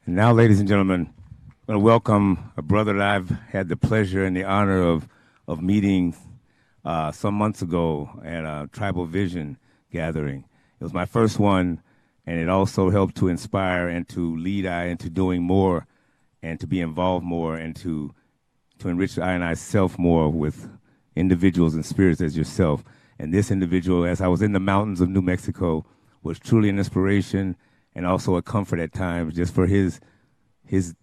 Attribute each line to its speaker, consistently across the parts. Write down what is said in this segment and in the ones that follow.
Speaker 1: And now, ladies and gentlemen, I'm going to welcome a brother that I've had the pleasure and the honor of meeting some months ago at a Tribal Vision gathering. It was my first one, and it also helped to inspire and to lead I into doing more and to be involved more and to enrich I and I self more with individuals and spirits as yourself. And this individual, as I was in the mountains of New Mexico, was truly an inspiration and also a comfort at times just for his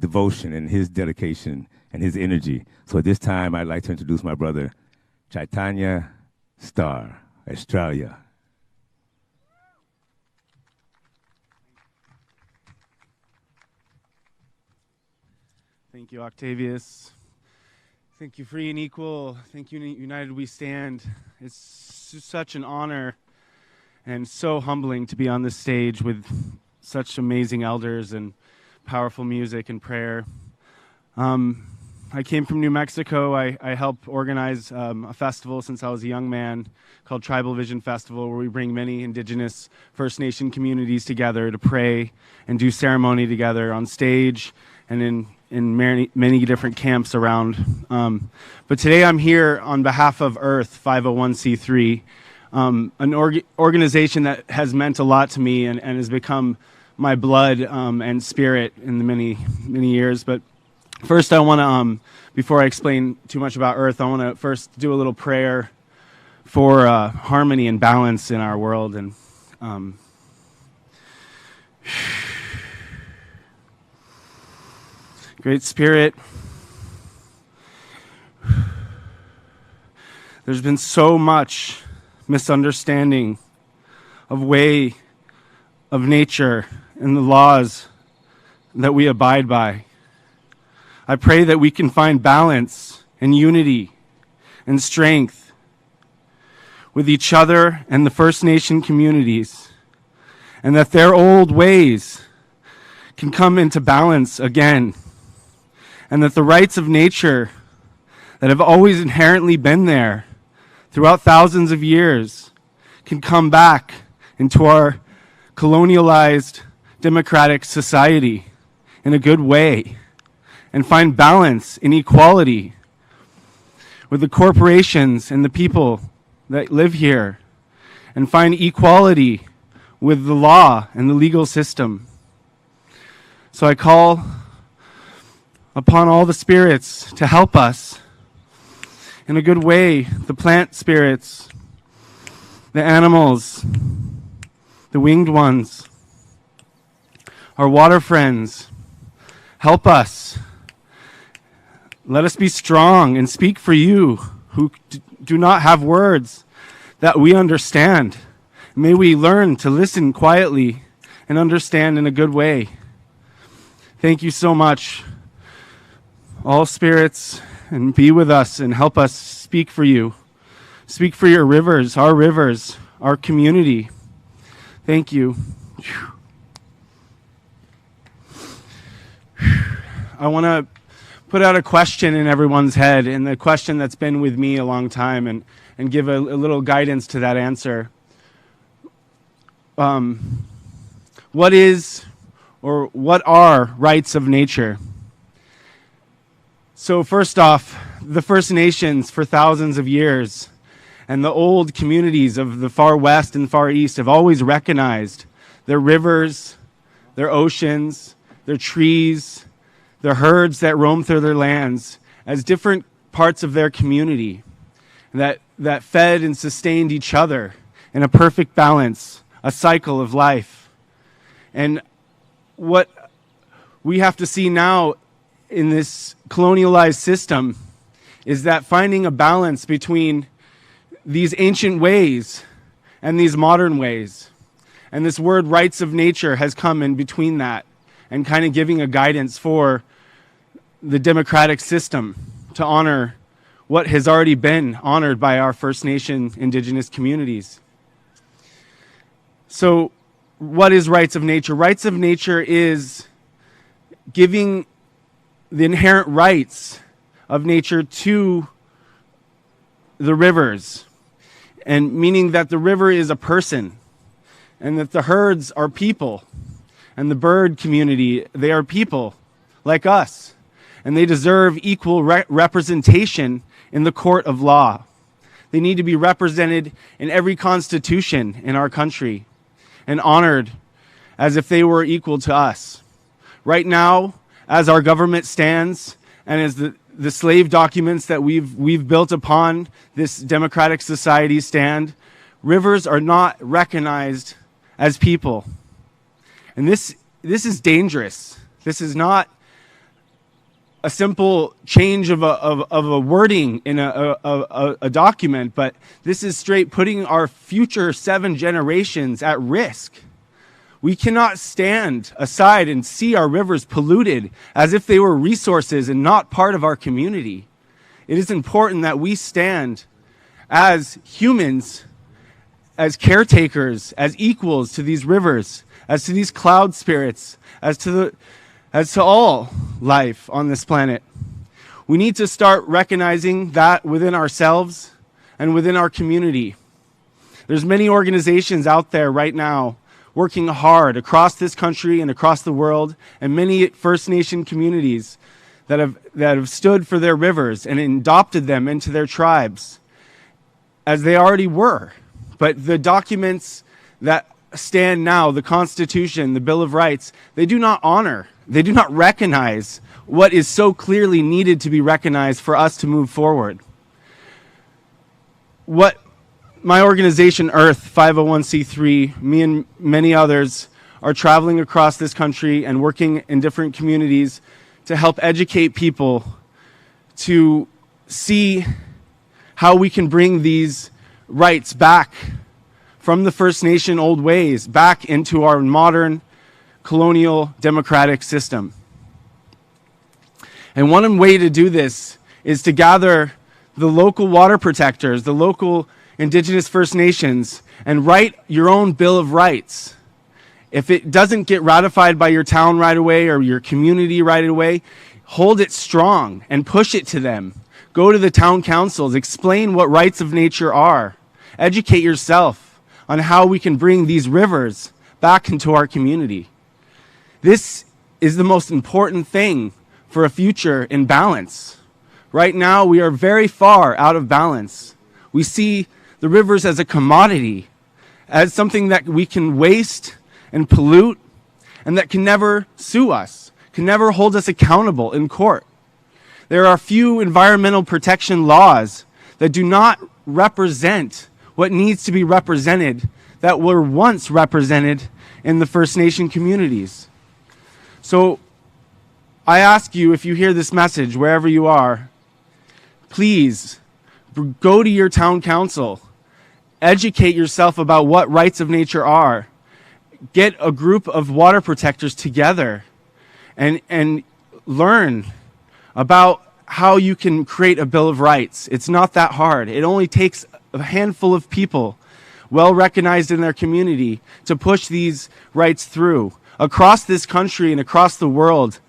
Speaker 1: devotion and his dedication and his energy. So at this time, I'd like to introduce my brother, Chaitanya Estrella.
Speaker 2: Thank you, Octavius. Thank you, Free and Equal. Thank you, United We Stand. It's such an honor and so humbling to be on this stage with such amazing elders and powerful music and prayer. I came from New Mexico. I helped organize a festival since I was a young man called Tribal Vision Festival, where we bring many indigenous First Nation communities together to pray and do ceremony together on stage and in many different camps around. But today I'm here on behalf of Earth 501c3, an organization that has meant a lot to me and has become my blood and spirit in the many years. But first I want to, before I explain too much about Earth, I want to first do a little prayer for harmony and balance in our world. And Great Spirit, there's been so much misunderstanding of way of nature and the laws that we abide by. I pray that we can find balance and unity and strength with each other and the First Nation communities, and that their old ways can come into balance again, and that the rights of nature that have always inherently been there throughout thousands of years can come back into our colonialized democratic society in a good way, and find balance and equality with the corporations and the people that live here, and find equality with the law and the legal system. So I call upon all the spirits to help us in a good way, the plant spirits, the animals, the winged ones, our water friends. Help us. Let us be strong and speak for you who do not have words that we understand. May we learn to listen quietly and understand in a good way. Thank you so much, all spirits, and be with us and help us speak for you. Speak for your rivers, our community. Thank you. I want to put out a question in everyone's head, and the question that's been with me a long time, and give a little guidance to that answer. What is, or what are rights of nature? So first off, the First Nations for thousands of years and the old communities of the far west and far east have always recognized their rivers, their oceans, their trees, their herds that roam through their lands as different parts of their community that fed and sustained each other in a perfect balance, a cycle of life. And what we have to see now in this colonialized system is that finding a balance between these ancient ways and these modern ways. And this word rights of nature has come in between that and kind of giving a guidance for the democratic system to honor what has already been honored by our First Nation indigenous communities. So what is rights of nature? Rights of nature is giving the inherent rights of nature to the rivers, and meaning that the river is a person and that the herds are people and the bird community, they are people like us, and they deserve equal representation in the court of law. They need to be represented in every constitution in our country and honored as if they were equal to us. Right now, as our government stands and as the slave documents that we've built upon this democratic society stand, rivers are not recognized as people. And this is dangerous. This is not a simple change of a wording in a document, but this is straight putting our future 7 generations at risk. We cannot stand aside and see our rivers polluted as if they were resources and not part of our community. It is important that we stand as humans, as caretakers, as equals to these rivers, as to these cloud spirits, as to all life on this planet. We need to start recognizing that within ourselves and within our community. There's many organizations out there right now working hard across this country and across the world, and many First Nation communities that have stood for their rivers and adopted them into their tribes, as they already were. But the documents that stand now, the Constitution, the Bill of Rights, they do not honor, they do not recognize what is so clearly needed to be recognized for us to move forward. What my organization, Earth 501c3, me and many others are traveling across this country and working in different communities to help educate people to see how we can bring these rights back from the First Nation old ways back into our modern colonial democratic system. And one way to do this is to gather the local water protectors, the local Indigenous First Nations, and write your own Bill of Rights. If it doesn't get ratified by your town right away or your community right away, hold it strong and push it to them. Go to the town councils, explain what rights of nature are. Educate yourself on how we can bring these rivers back into our community. This is the most important thing for a future in balance. Right now, we are very far out of balance. We see the rivers as a commodity, as something that we can waste and pollute, and that can never sue us, can never hold us accountable in court. There are few environmental protection laws that do not represent what needs to be represented, that were once represented in the First Nation communities. So I ask you, if you hear this message, wherever you are, please go to your town council. Educate yourself about what rights of nature are. Get a group of water protectors together and learn about how you can create a Bill of Rights. It's not that hard. It only takes a handful of people well recognized in their community to push these rights through. Across this country and across the world,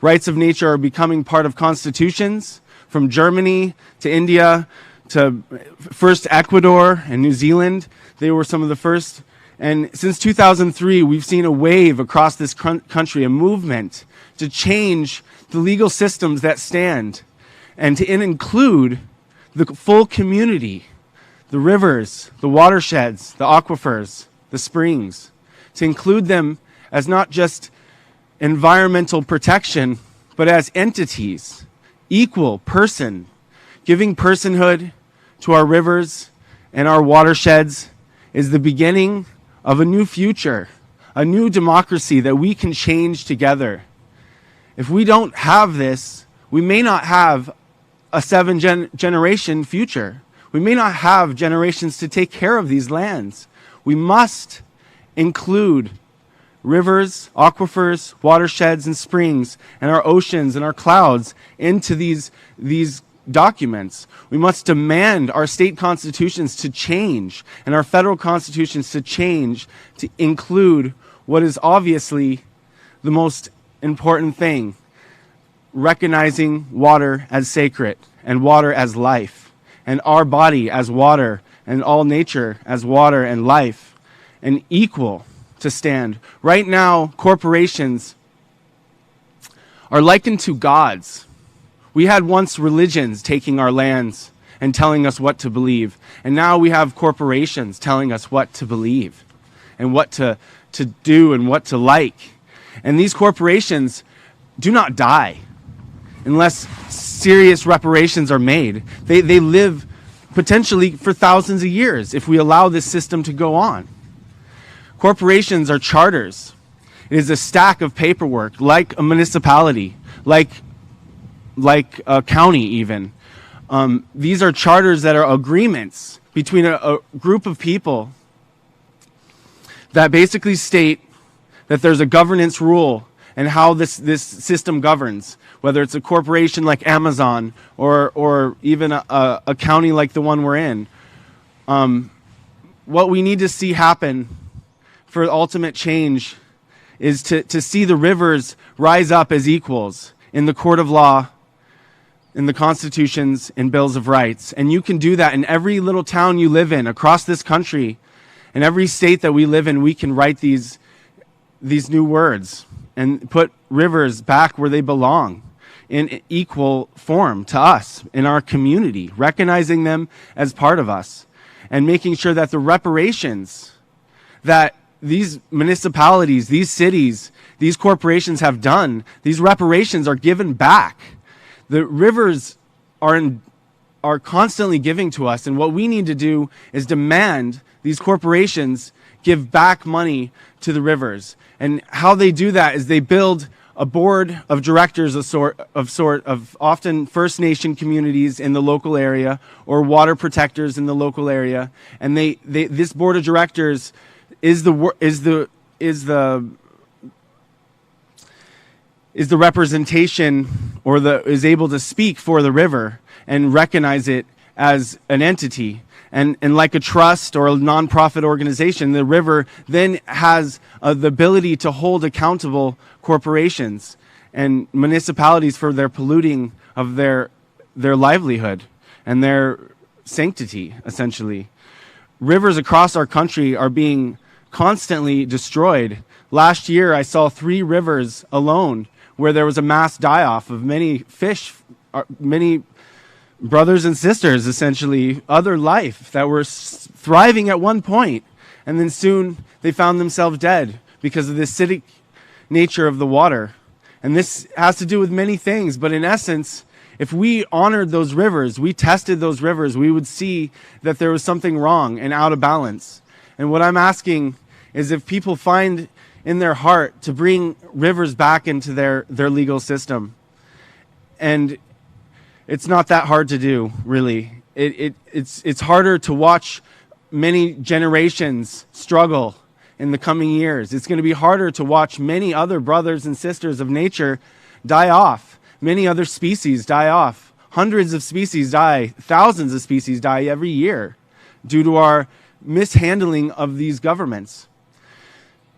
Speaker 2: rights of nature are becoming part of constitutions, from Germany to India to first Ecuador and New Zealand. They were some of the first. And since 2003, we've seen a wave across this country, a movement to change the legal systems that stand and to include the full community, the rivers, the watersheds, the aquifers, the springs, to include them as not just environmental protection, but as entities, equal person, giving personhood to our rivers and our watersheds is the beginning of a new future, a new democracy that we can change together. If we don't have this, we may not have a 7-generation future. We may not have generations to take care of these lands. We must include rivers, aquifers, watersheds, and springs, and our oceans and our clouds into these documents. We must demand our state constitutions to change and our federal constitutions to change to include what is obviously the most important thing, recognizing water as sacred and water as life, and our body as water and all nature as water and life, and equal to stand. Right now, corporations are likened to gods. We had once religions taking our lands and telling us what to believe. And now we have corporations telling us what to believe and what to do and what to like. And these corporations do not die unless serious reparations are made. They live potentially for thousands of years if we allow this system to go on. Corporations are charters. It is a stack of paperwork, like a municipality, like a county even. These are charters that are agreements between a group of people that basically state that there's a governance rule and how this system governs, whether it's a corporation like Amazon or even a county like the one we're in. What we need to see happen for ultimate change is to see the rivers rise up as equals in the court of law, in the constitutions and bills of rights. And you can do that in every little town you live in across this country. In every state that we live in, we can write these new words and put rivers back where they belong in equal form to us in our community, recognizing them as part of us and making sure that the reparations that these municipalities, these cities, these corporations have done, these reparations are given back. The rivers are constantly giving to us, and what we need to do is demand these corporations give back money to the rivers. And how they do that is they build a board of directors of often First Nation communities in the local area or water protectors in the local area, and this board of directors is the representation or is able to speak for the river and recognize it as an entity. And like a trust or a nonprofit organization, the river then has the ability to hold accountable corporations and municipalities for their polluting of their livelihood and their sanctity, essentially. Rivers across our country are being constantly destroyed. Last year, I saw 3 rivers alone where there was a mass die-off of many fish, many brothers and sisters, essentially, other life that were thriving at one point, and then soon they found themselves dead because of the acidic nature of the water. And this has to do with many things, but in essence, if we honored those rivers, we tested those rivers, we would see that there was something wrong and out of balance. And what I'm asking is if people find in their heart to bring rivers back into their legal system. And it's not that hard to do, really. It's harder to watch many generations struggle in the coming years. It's going to be harder to watch many other brothers and sisters of nature die off. Many other species die off. Hundreds of species die. Thousands of species die every year due to our mishandling of these governments.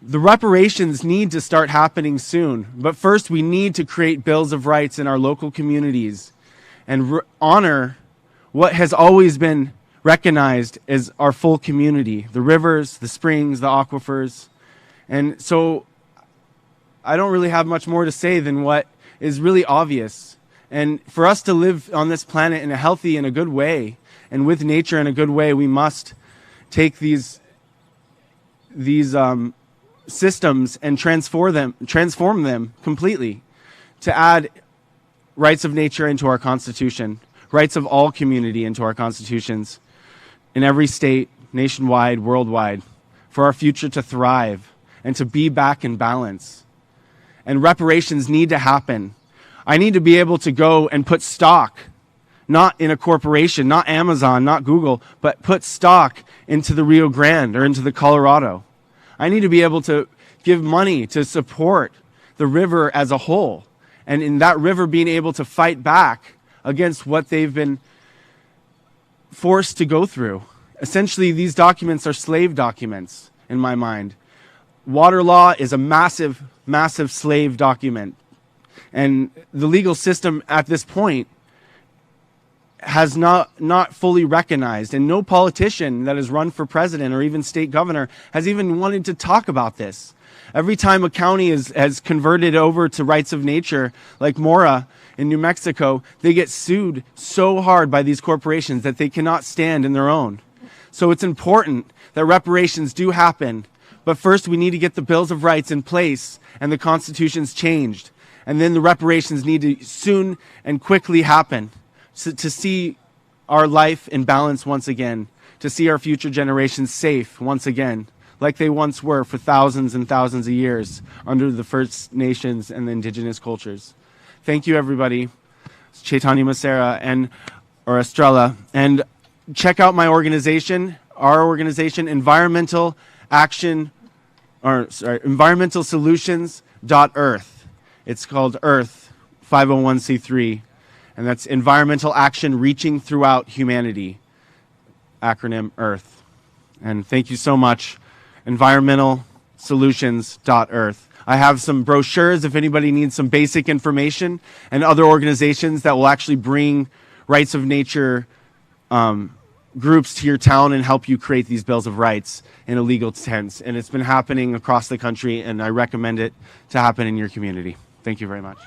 Speaker 2: The reparations need to start happening soon, but first we need to create bills of rights in our local communities and honor what has always been recognized as our full community, the rivers, the springs, the aquifers. And so I don't really have much more to say than what is really obvious. And for us to live on this planet in a healthy and a good way, and with nature in a good way, we must take these systems and transform them completely to add rights of nature into our Constitution, rights of all community into our constitutions in every state, nationwide, worldwide, for our future to thrive and to be back in balance. And reparations need to happen. I need to be able to go and put stock, not in a corporation, not Amazon, not Google, but put stock into the Rio Grande or into the Colorado. I need to be able to give money to support the river as a whole, and in that river being able to fight back against what they've been forced to go through. Essentially, these documents are slave documents in my mind. Water law is a massive, massive slave document. And the legal system at this point has not fully recognized, and no politician that has run for president or even state governor has even wanted to talk about this. Every time a county has converted over to rights of nature, like Mora in New Mexico, they get sued so hard by these corporations that they cannot stand in their own. So it's important that reparations do happen, but first we need to get the Bills of Rights in place and the constitutions changed. And then the reparations need to soon and quickly happen to see our life in balance once again, to see our future generations safe once again, like they once were for thousands and thousands of years under the First Nations and the indigenous cultures. Thank you, everybody. It's Chaitanya Estrella. And check out my organization, our organization, Environmental Solutions.earth. It's called Earth 501c3, and that's environmental action reaching throughout humanity, acronym Earth. And thank you so much, environmentalsolutions.earth. I have some brochures if anybody needs some basic information, and other organizations that will actually bring rights of nature groups to your town and help you create these bills of rights in a legal sense. And it's been happening across the country, and I recommend it to happen in your community. Thank you very much.